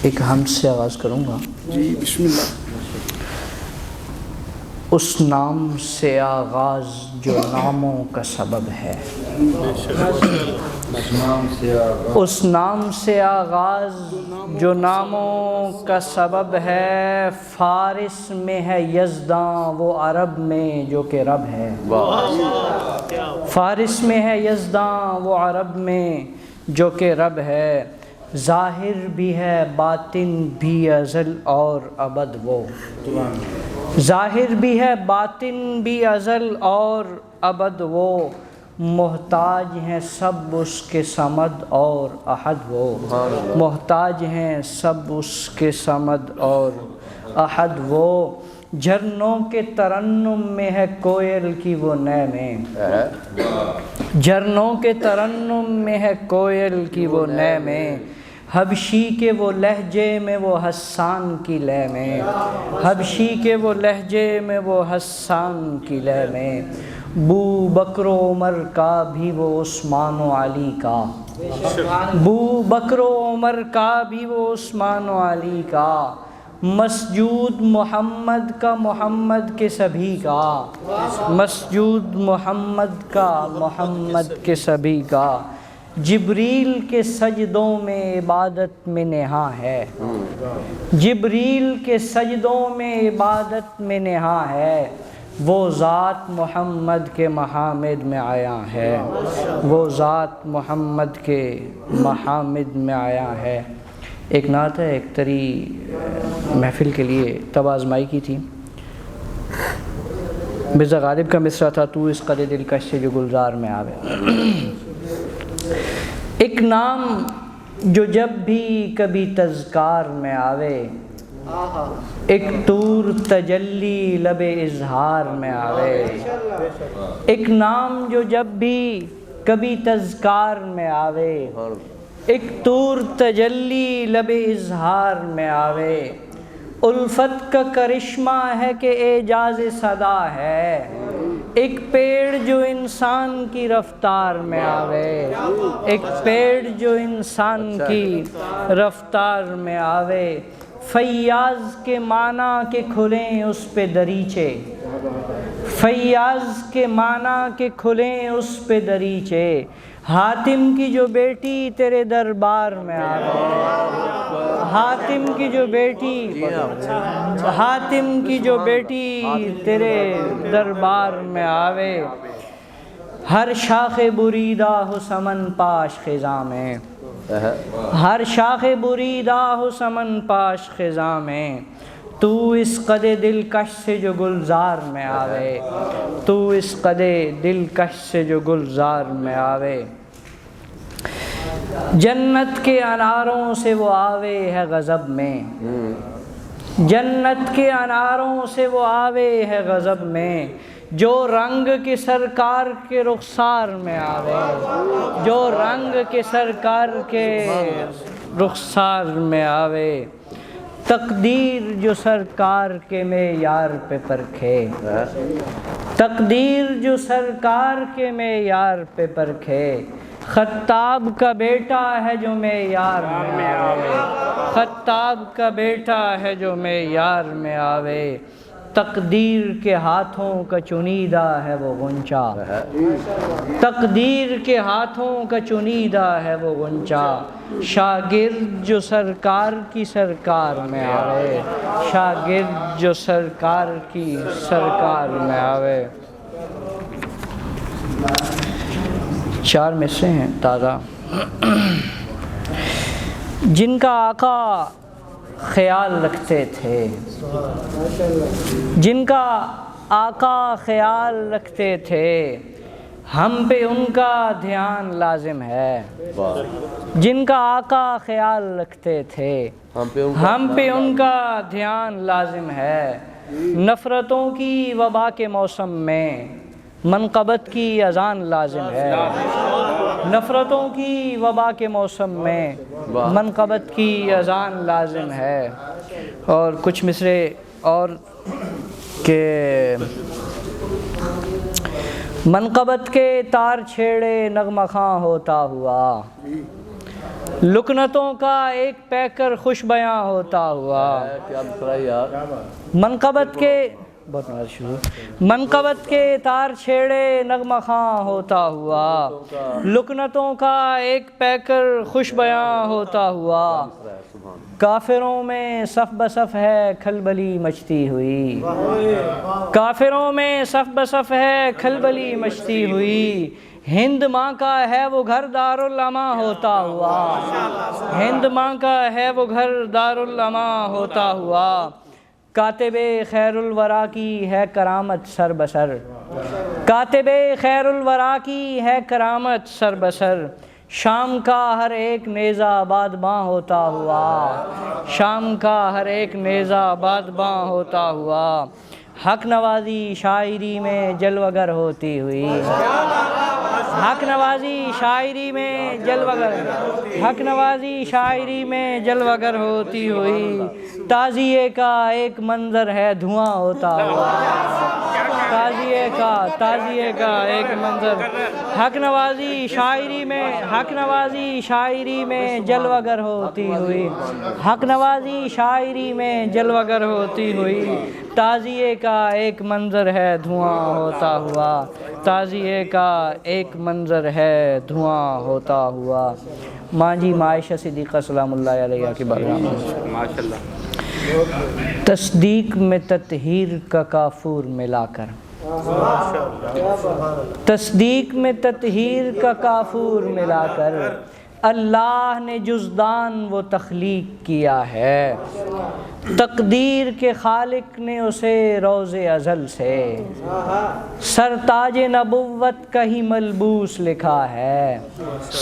ایک حمد سے آغاز کروں گا۔ جی بسم اللہ۔ اس نام سے آغاز جو ناموں کا سبب ہے، اس نام سے آغاز جو ناموں کا سبب ہے، فارس میں ہے یزداں وہ عرب میں جو کہ رب ہے۔ فارس میں ہے یزداں وہ عرب میں جو کہ رب ہے، ظاہر بھی ہے باطن بھی ازل اور ابد وہ۔ ظاہر بھی ہے باطن بھی ازل اور ابد وہ، محتاج ہیں سب اس کے صمد اور احد وہ۔ محتاج ہیں سب اس کے صمد اور احد وہ، جھرنوں کے ترنم میں ہے کوئل کی وہ نغمے۔ جھرنوں کے ترنم میں ہے کوئل کی وہ نغمے، حبشی کے وہ لہجے میں وہ حسان کی لے میں۔ حبشی کے وہ لہجے میں وہ حسان کی لے میں، بو بکر و عمر کا بھی وہ عثمان و علی کا۔ بو بکر و عمر کا بھی وہ عثمان و علی کا، مسجود محمد کا محمد کے سبھی کا۔ مسجود محمد کا محمد کے سبھی کا، جبریل کے سجدوں میں عبادت میں نہاں ہے۔ جبریل کے سجدوں میں عبادت میں نہاں ہے، وہ ذات محمد کے محامد میں آیا ہے۔ وہ ذات محمد کے محامد میں آیا ہے۔ ایک نعت ہے، ایک تری محفل کے لیے تب آزمائی کی تھی۔ مرزا غالب کا مصرع تھا، تو اس قدر دلکش سے جو گلزار میں آوے۔ ایک نام جو جب بھی کبھی تذکار میں آوے، ایک طور تجلی لب اظہار میں آوے۔ ایک نام جو جب بھی کبھی تذکار میں آوے، ایک طور تجلی لب اظہار میں آوے، الفت کا کرشمہ ہے کہ اعجاز صدا ہے، ایک پیڑ جو انسان کی رفتار میں آوے۔ ایک پیڑ جو انسان کی رفتار میں آوے، فیاض کے معنی کے کھلیں اس پہ دریچے۔ فیاض کے معنی کے کھلیں اس پہ دریچے، حاتم کی جو بیٹی تیرے دربار میں آوے۔ حاتم کی جو بیٹی، حاتم کی جو بیٹی تیرے دربار میں آوے، ہر شاخ بریدہ ہو سمن پاش خزاں میں۔ ہر شاخ بریدہ ہو سمن پاش خزاں میں، تو اس قد دلکش سے جو گلزار میں آوے۔ تو اس قد دلکش سے جو گلزار میں آوے، جنت کے اناروں سے وہ آوے ہے غضب میں۔ جنت کے اناروں سے وہ آوے ہے غضب میں، جو رنگ کے سرکار کے رخسار میں آوے۔ جو رنگ کے سرکار کے رخسار میں آوے، تقدیر جو سرکار کے معیار پہ پرکھے۔ تقدیر جو سرکار کے معیار پہ پرکھے، خطاب کا بیٹا ہے جو معیار میں آوے۔ خطاب کا بیٹا ہے جو معیار میں آوے، تقدیر کے ہاتھوں کا چنیدہ ہے وہ غنچہ۔ تقدیر کے ہاتھوں کا چنیدہ ہے وہ غنچہ، شاگرد جو سرکار کی سرکار میں آوے۔ شاگرد جو سرکار کی سرکار میں آوے۔ چار مصرے ہیں تازہ۔ جن کا آقا خیال رکھتے تھے، جن کا آقا خیال رکھتے تھے، ہم پہ ان کا دھیان لازم ہے۔ جن کا آقا خیال رکھتے تھے، ہم پہ ان کا دھیان لازم ہے، نفرتوں کی وبا کے موسم میں منقبت کی اذان لازم ہے۔ نفرتوں کی وبا کے موسم میں منقبت کی اذان لازم ہے۔ اور کچھ مصرے اور کہ منقبت کے تار چھیڑے نغمہ خواں ہوتا ہوا، لکنتوں کا ایک پیکر خوش بیاں ہوتا ہوا، منقبت کے منقبت کے تار چھیڑے نغمہ خواں ہوتا ہوا، لکنتوں کا ایک پیکر خوش بیاں ہوتا ہوا، کافروں میں صف بصف ہے کھلبلی مچتی ہوئی، کافروں میں صف بصف ہے کھلبلی مچتی ہوئی، ہند ماں کا ہے وہ گھر دارالعما ہوتا ہوا، ہند ماں کا ہے وہ گھر دارالعما ہوتا ہوا، کاتب خیر الورا کی ہے کرامت سر بسر، کاتب خیر الورا کی ہے کرامت سر بسر، شام کا ہر ایک نیزہ بادباں ہوتا ہوا، شام کا ہر ایک نیزہ بادباں ہوتا ہوا، حق نوازی شاعری میں جلوگر ہوتی ہوئی، حق نوازی شاعری میں جلوگر، حق نوازی شاعری میں جلوگر ہوتی ہوئی، تعزیے کا ایک منظر ہے دھواں ہوتا ہوا، تعزیے کا ایک منظر، حق نوازی شاعری میں، حق نوازی شاعری میں جلوگر ہوتی ہوئی، حق نوازی شاعری میں جلوگر ہوتی ہوئی، تعزیے کا ایک منظر ہے دھواں ہوتا ہوا، تعزیے کا ایک منظر ہے دھواں ہوتا ہوا۔ ماں عائشہ صدیقہ سلام اللہ علیہ کے بارے میں تصدیق میں تطہیر کا کافور ملا کر، تصدیق میں تطہیر کا کافور ملا کر، اللہ نے جزدان وہ تخلیق کیا ہے، تقدیر کے خالق نے اسے روز ازل سے سرتاج نبوت کا ہی ملبوس لکھا ہے،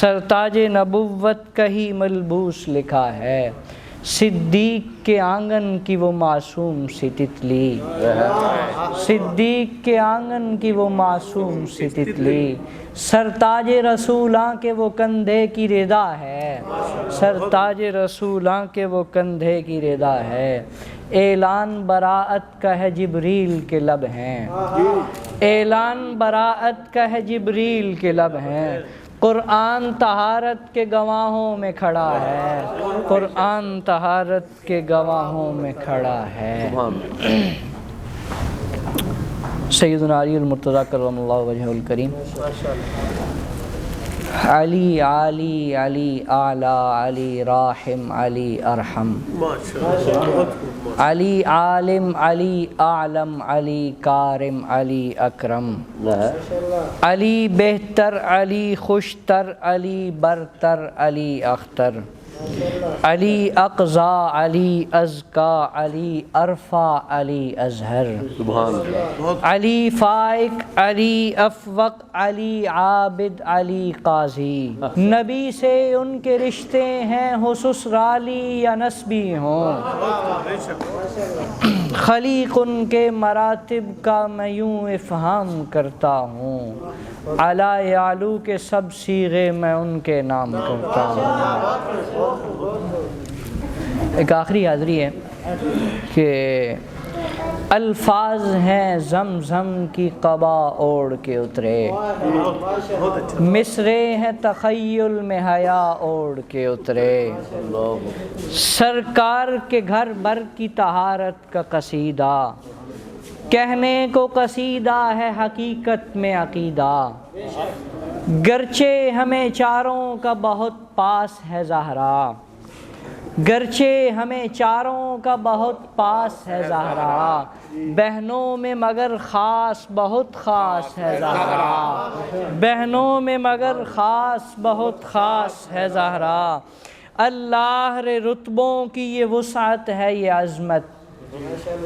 سرتاج نبوت کا ہی ملبوس لکھا ہے، صدیق کے آنگن کی وہ معصوم سی تتلی، صدیق کے آنگن کی وہ معصوم سی تتلی، سرتاج رسولاں کے وہ کندھے کی ردا ہے، سرتاج رسولاں کے وہ کندھے کی ردا ہے، اعلان براعت کا ہے جبریل کے لب ہیں، اعلان براعت کا ہے جبریل کے لب ہیں، قرآن طہارت کے گواہوں میں کھڑا ہے، قرآن طہارت کے گواہوں میں کھڑا ہے۔ سیدنا علی المرتضیٰ کرم اللہ وجہہ الکریم، علی علی علی اعلی علی راحم علی ارحم، علی عالم علی اعلم علی کارم علی اکرم، علی بہتر علی خوشتر علی برتر علی اختر، علی اقضا علی ازکا علی ارفع علی ازہر، علی فائق علی افوق علی عابد علی قاضی، نبی سے ان کے رشتے ہیں ہو سسرالی یا نسبی ہوں، خلیق ان کے مراتب کا میں یوں افہام کرتا ہوں، علا یعلو کے سب صیغے میں ان کے نام کرتا ہوں۔ ایک آخری حاضری ہے کہ الفاظ ہیں زمزم کی قبا اوڑھ کے اترے، مصرے ہیں تخیل میں حیا اوڑھ کے اترے، سرکار کے گھر بھر کی طہارت کا قصیدہ، کہنے کو قصیدہ ہے حقیقت میں عقیدہ، گرچہ ہمیں چاروں کا بہت پاس ہے زہرا، گرچہ ہمیں چاروں کا بہت پاس ہے زہرا، بہنوں میں مگر خاص بہت خاص ہے زہرا، بہنوں میں مگر خاص بہت خاص ہے زہرا، اللہ رے رتبوں کی یہ وسعت ہے یہ عظمت،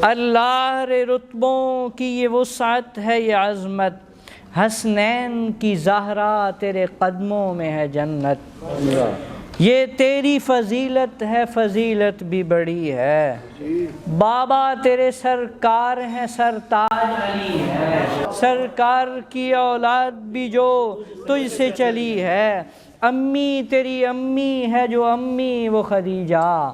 اللہ رے رتبوں کی یہ وسعت ہے یہ عظمت، حسنین کی زہرا تیرے قدموں میں ہے جنت، یہ تیری فضیلت ہے فضیلت بھی بڑی ہے، بابا تیرے سرکار ہیں سرتاج علی ہے، سرکار کی اولاد بھی جو تجھ سے چلی ہے، امی تیری امی ہے جو امی وہ خدیجہ،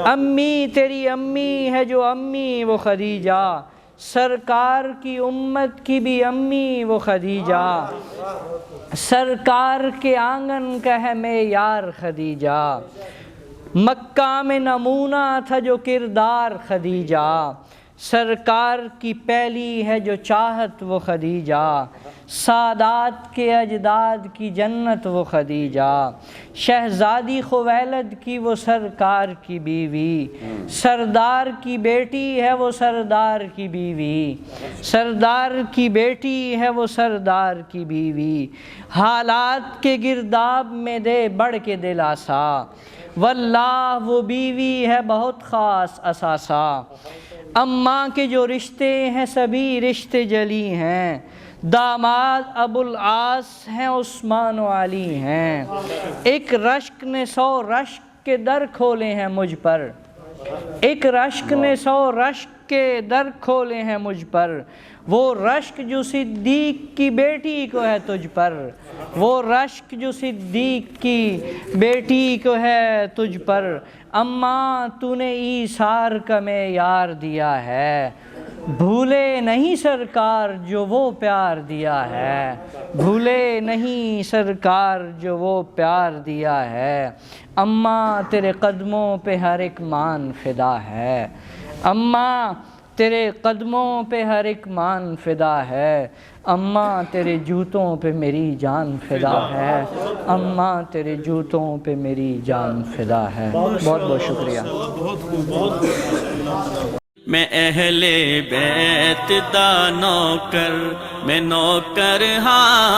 امی تیری امی ہے جو امی وہ خدیجہ، سرکار کی امت کی بھی امی وہ خدیجہ، سرکار کے آنگن کا ہے معیار خدیجہ، مکہ میں نمونہ تھا جو کردار خدیجہ، سرکار کی پہلی ہے جو چاہت وہ خدیجہ، سادات کے اجداد کی جنت وہ خدیجہ، شہزادی خویلد کی وہ سرکار کی بیوی، سردار کی بیٹی ہے وہ سردار کی بیوی، سردار کی بیٹی ہے وہ سردار کی بیوی، حالات کے گرداب میں دے بڑھ کے دلاسا، واللہ وہ بیوی ہے بہت خاص اثاثہ، اماں کے جو رشتے ہیں سبھی رشتے جلی ہیں، داماد ابو العاص ہیں عثمان و علی ہیں، ایک رشک نے 100 رشک کے در کھولے ہیں مجھ پر، ایک رشک نے 100 رشک کے در کھولے ہیں مجھ پر، وہ رشک جو صدیق کی بیٹی کو ہے تجھ پر، وہ رشک جو صدیق کی بیٹی کو ہے تجھ پر، اماں تو نے ایثار کا معیار دیا ہے، بھولے نہیں سرکار جو وہ پیار دیا ہے، بھولے نہیں سرکار جو وہ پیار دیا ہے، اماں تیرے قدموں پہ ہر ایک مان فدا ہے، اماں تیرے قدموں پہ ہر ایک مان فدا ہے، اماں تیرے جوتوں پہ میری جان فدا ہے، اماں تیرے جوتوں پہ میری جان فدا ہے۔ بہت بہت شکریہ۔ میں اہل بیت دا نوکر، میں نوکر ہاں